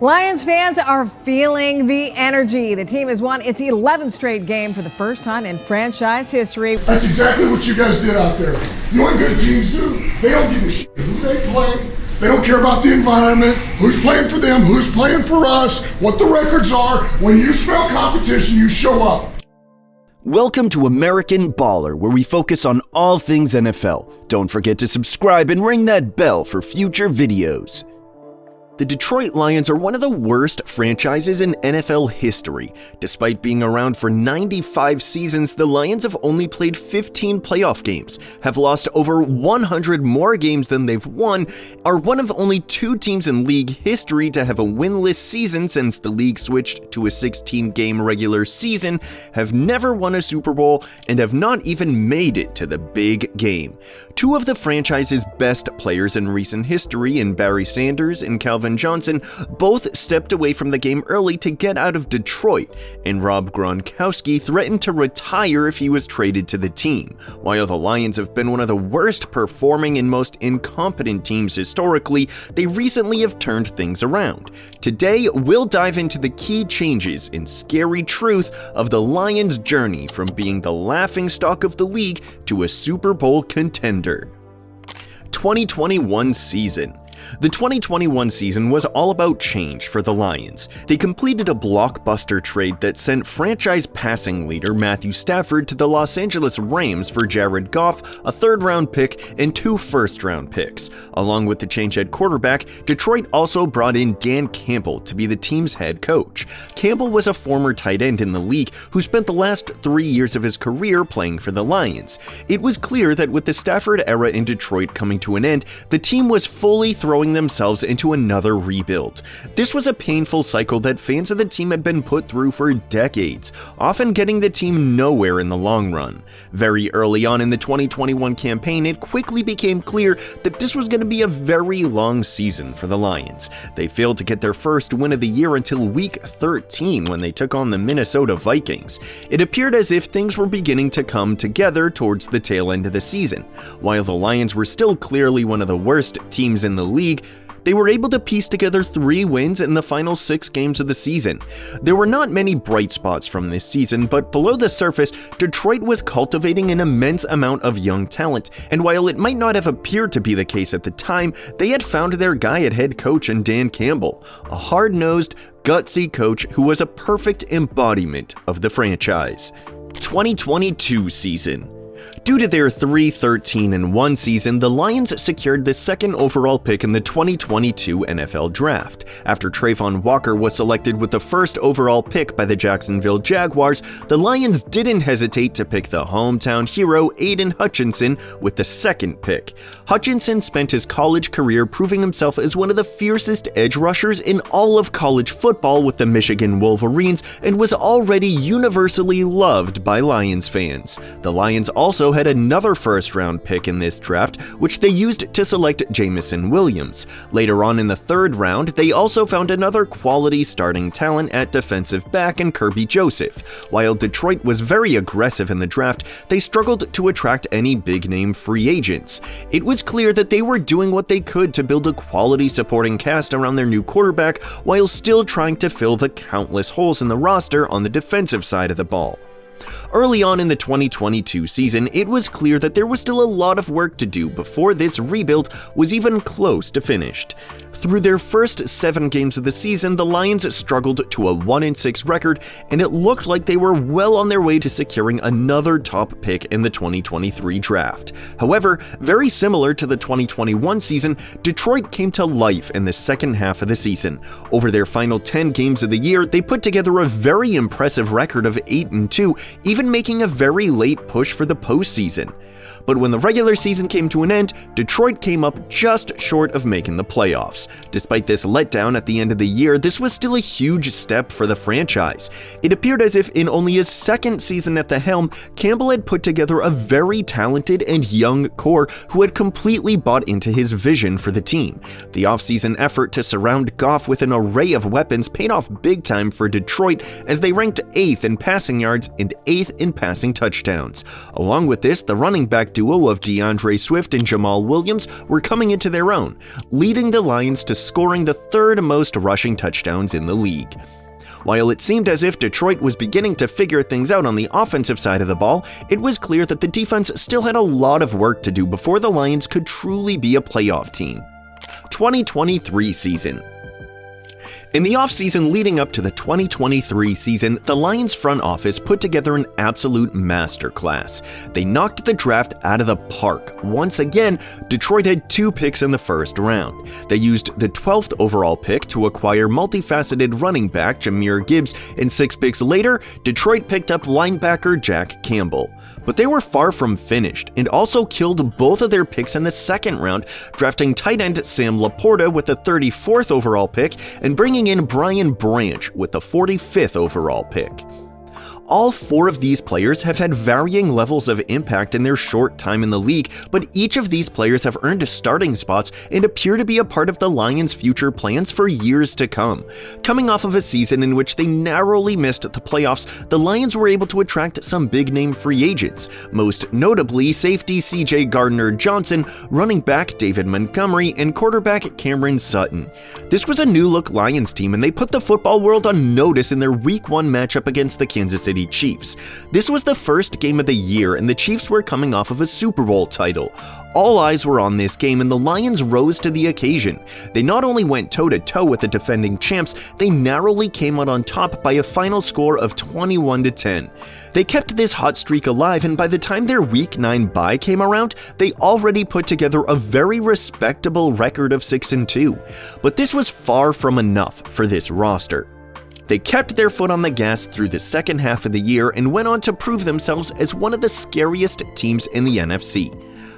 Lions fans are feeling the energy. The team has won its 11th straight game for the first time in franchise history. That's exactly what you guys did out there. You know what good teams do? They don't give a shit who they play. They don't care about the environment, who's playing for them, who's playing for us, what the records are. When you smell competition, you show up. Welcome to American Baller, where we focus on all things NFL. Don't forget to subscribe and ring that bell for future videos. The Detroit Lions are one of the worst franchises in NFL history. Despite being around for 95 seasons, the Lions have only played 15 playoff games, have lost over 100 more games than they've won, are one of only two teams in league history to have a winless season since the league switched to a 16-game regular season, have never won a Super Bowl, and have not even made it to the big game. Two of the franchise's best players in recent history, in Barry Sanders and Calvin Johnson, both stepped away from the game early to get out of Detroit, and Rob Gronkowski threatened to retire if he was traded to the team. While the Lions have been one of the worst performing and most incompetent teams historically, they recently have turned things around. Today, we'll dive into the key changes and scary truth of the Lions' journey from being the laughingstock of the league to a Super Bowl contender. 2021 season. The 2021 season was all about change for the Lions. They completed a blockbuster trade that sent franchise passing leader Matthew Stafford to the Los Angeles Rams for Jared Goff, a third-round pick, and 2 first-round picks. Along with the change at quarterback, Detroit also brought in Dan Campbell to be the team's head coach. Campbell was a former tight end in the league who spent the last 3 years of his career playing for the Lions. It was clear that with the Stafford era in Detroit coming to an end, the team was fully throwing themselves into another rebuild. This was a painful cycle that fans of the team had been put through for decades, often getting the team nowhere in the long run. Very early on in the 2021 campaign, it quickly became clear that this was going to be a very long season for the Lions. They failed to get their first win of the year until week 13 when they took on the Minnesota Vikings. It appeared as if things were beginning to come together towards the tail end of the season. While the Lions were still clearly one of the worst teams in the league, they were able to piece together 3 wins in the final 6 games of the season. There were not many bright spots from this season, but below the surface, Detroit was cultivating an immense amount of young talent, and while it might not have appeared to be the case at the time, they had found their guy at head coach in Dan Campbell, a hard-nosed, gutsy coach who was a perfect embodiment of the franchise. 2022 season. Due to their 3-13-1 season, the Lions secured the 2nd overall pick in the 2022 NFL Draft. After Trayvon Walker was selected with the 1st overall pick by the Jacksonville Jaguars, the Lions didn't hesitate to pick the hometown hero Aiden Hutchinson with the 2nd pick. Hutchinson spent his college career proving himself as one of the fiercest edge rushers in all of college football with the Michigan Wolverines and was already universally loved by Lions fans. The Lions also had another first-round pick in this draft, which they used to select Jamison Williams. Later on in the 3rd round, they also found another quality starting talent at defensive back in Kirby Joseph. While Detroit was very aggressive in the draft, they struggled to attract any big-name free agents. It was clear that they were doing what they could to build a quality supporting cast around their new quarterback while still trying to fill the countless holes in the roster on the defensive side of the ball. Early on in the 2022 season, it was clear that there was still a lot of work to do before this rebuild was even close to finished. Through their first 7 games of the season, the Lions struggled to a 1-6 record, and it looked like they were well on their way to securing another top pick in the 2023 draft. However, very similar to the 2021 season, Detroit came to life in the second half of the season. Over their final 10 games of the year, they put together a very impressive record of 8-2, even making a very late push for the postseason. But when the regular season came to an end, Detroit came up just short of making the playoffs. Despite this letdown at the end of the year, this was still a huge step for the franchise. It appeared as if in only his 2nd season at the helm, Campbell had put together a very talented and young core who had completely bought into his vision for the team. The offseason effort to surround Goff with an array of weapons paid off big time for Detroit as they ranked 8th in passing yards and 8th in passing touchdowns. Along with this, the running back duo of DeAndre Swift and Jamal Williams were coming into their own, leading the Lions to scoring the third most rushing touchdowns in the league. While it seemed as if Detroit was beginning to figure things out on the offensive side of the ball, it was clear that the defense still had a lot of work to do before the Lions could truly be a playoff team. 2023 season. In the offseason leading up to the 2023 season, the Lions front office put together an absolute masterclass. They knocked the draft out of the park. Once again, Detroit had 2 picks in the first round. They used the 12th overall pick to acquire multifaceted running back Jahmyr Gibbs, and 6 picks later, Detroit picked up linebacker Jack Campbell. But they were far from finished, and also killed both of their picks in the second round, drafting tight end Sam Laporta with the 34th overall pick and bringing in Brian Branch with the 45th overall pick. All 4 of these players have had varying levels of impact in their short time in the league, but each of these players have earned starting spots and appear to be a part of the Lions' future plans for years to come. Coming off of a season in which they narrowly missed the playoffs, the Lions were able to attract some big-name free agents, most notably safety CJ Gardner-Johnson, running back David Montgomery, and quarterback Cameron Sutton. This was a new-look Lions team, and they put the football world on notice in their Week 1 matchup against the Kansas City Chiefs. This was the first game of the year, and the Chiefs were coming off of a Super Bowl title. All eyes were on this game, and the Lions rose to the occasion. They not only went toe-to-toe with the defending champs, they narrowly came out on top by a final score of 21-10. They kept this hot streak alive, and by the time their Week 9 bye came around, they already put together a very respectable record of 6-2. But this was far from enough for this roster. They kept their foot on the gas through the second half of the year and went on to prove themselves as one of the scariest teams in the NFC.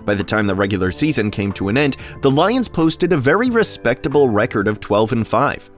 By the time the regular season came to an end, the Lions posted a very respectable record of 12-5.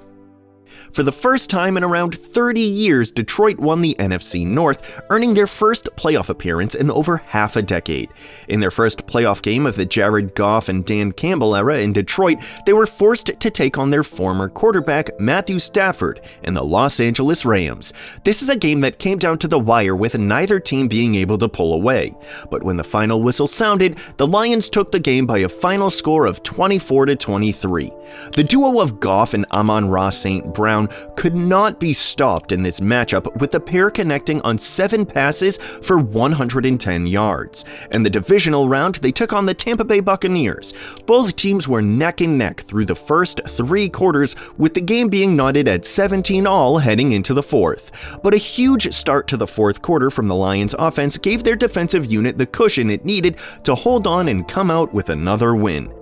For the first time in around 30 years, Detroit won the NFC North, earning their first playoff appearance in over half a decade. In their first playoff game of the Jared Goff and Dan Campbell era in Detroit, they were forced to take on their former quarterback Matthew Stafford and the Los Angeles Rams. This is a game that came down to the wire with neither team being able to pull away. But when the final whistle sounded, the Lions took the game by a final score of 24-23. The duo of Goff and Amon-Ra St. Brown could not be stopped in this matchup, with the pair connecting on 7 passes for 110 yards. In the divisional round, they took on the Tampa Bay Buccaneers. Both teams were neck and neck through the first 3 quarters, with the game being knotted at 17-all heading into the 4th. But a huge start to the 4th quarter from the Lions offense gave their defensive unit the cushion it needed to hold on and come out with another win.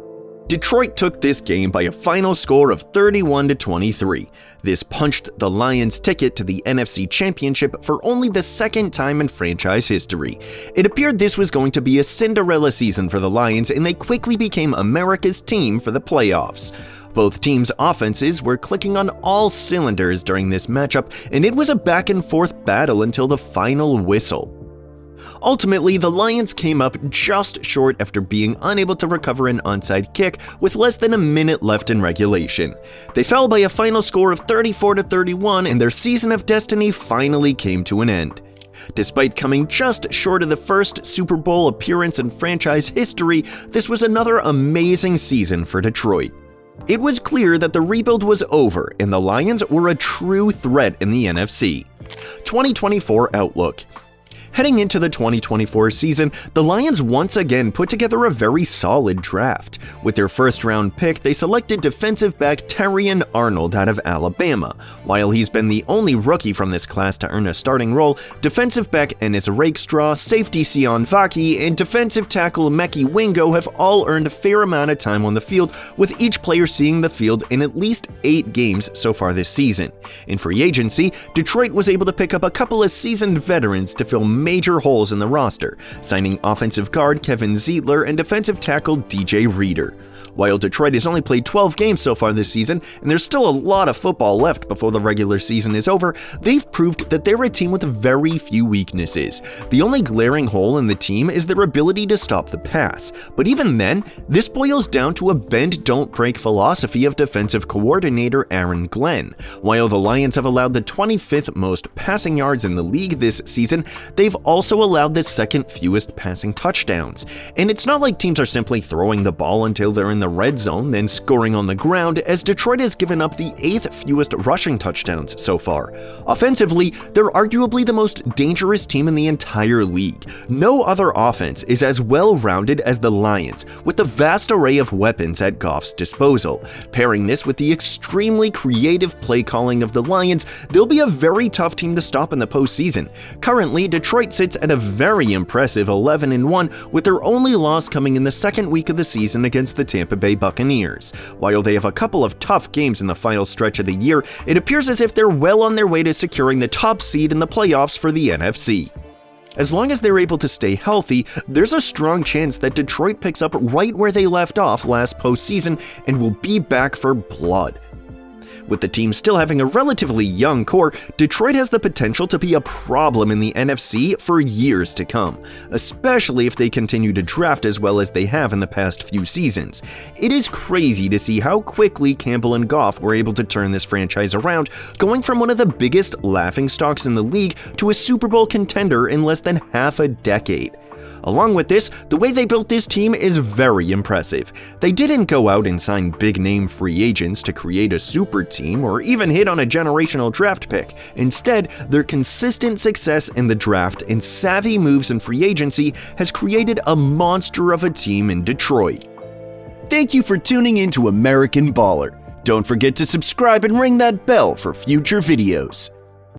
Detroit took this game by a final score of 31-23. This punched the Lions' ticket to the NFC Championship for only the second time in franchise history. It appeared this was going to be a Cinderella season for the Lions, and they quickly became America's team for the playoffs. Both teams' offenses were clicking on all cylinders during this matchup, and it was a back-and-forth battle until the final whistle. Ultimately, the Lions came up just short after being unable to recover an onside kick with less than a minute left in regulation. They fell by a final score of 34-31, and their season of destiny finally came to an end. Despite coming just short of the first Super Bowl appearance in franchise history, this was another amazing season for Detroit. It was clear that the rebuild was over, and the Lions were a true threat in the NFC. 2024 Outlook. Heading into the 2024 season, the Lions once again put together a very solid draft. With their first-round pick, they selected defensive back Terrion Arnold out of Alabama. While he's been the only rookie from this class to earn a starting role, defensive back Ennis Rakestraw, safety Sion Vaki, and defensive tackle Mekhi Wingo have all earned a fair amount of time on the field, with each player seeing the field in at least 8 games so far this season. In free agency, Detroit was able to pick up a couple of seasoned veterans to fill major holes in the roster, signing offensive guard Kevin Zeitler and defensive tackle DJ Reader. While Detroit has only played 12 games so far this season, and there's still a lot of football left before the regular season is over, they've proved that they're a team with very few weaknesses. The only glaring hole in the team is their ability to stop the pass. But even then, this boils down to a bend-don't-break philosophy of defensive coordinator Aaron Glenn. While the Lions have allowed the 25th most passing yards in the league this season, they've also allowed the second fewest passing touchdowns. And it's not like teams are simply throwing the ball until they're in the red zone, then scoring on the ground, as Detroit has given up the 8th fewest rushing touchdowns so far. Offensively, they're arguably the most dangerous team in the entire league. No other offense is as well-rounded as the Lions, with the vast array of weapons at Goff's disposal. Pairing this with the extremely creative play calling of the Lions, they'll be a very tough team to stop in the postseason. Currently, Detroit sits at a very impressive 11-1, with their only loss coming in the second week of the season against the Tampa Bay Buccaneers. While they have a couple of tough games in the final stretch of the year, it appears as if they're well on their way to securing the top seed in the playoffs for the NFC. As long as they're able to stay healthy, there's a strong chance that Detroit picks up right where they left off last postseason and will be back for blood. With the team still having a relatively young core, Detroit has the potential to be a problem in the NFC for years to come, especially if they continue to draft as well as they have in the past few seasons. It is crazy to see how quickly Campbell and Goff were able to turn this franchise around, going from one of the biggest laughingstocks in the league to a Super Bowl contender in less than half a decade. Along with this, the way they built this team is very impressive. They didn't go out and sign big-name free agents to create a super team or even hit on a generational draft pick. Instead, their consistent success in the draft and savvy moves in free agency has created a monster of a team in Detroit. Thank you for tuning in to American Baller. Don't forget to subscribe and ring that bell for future videos.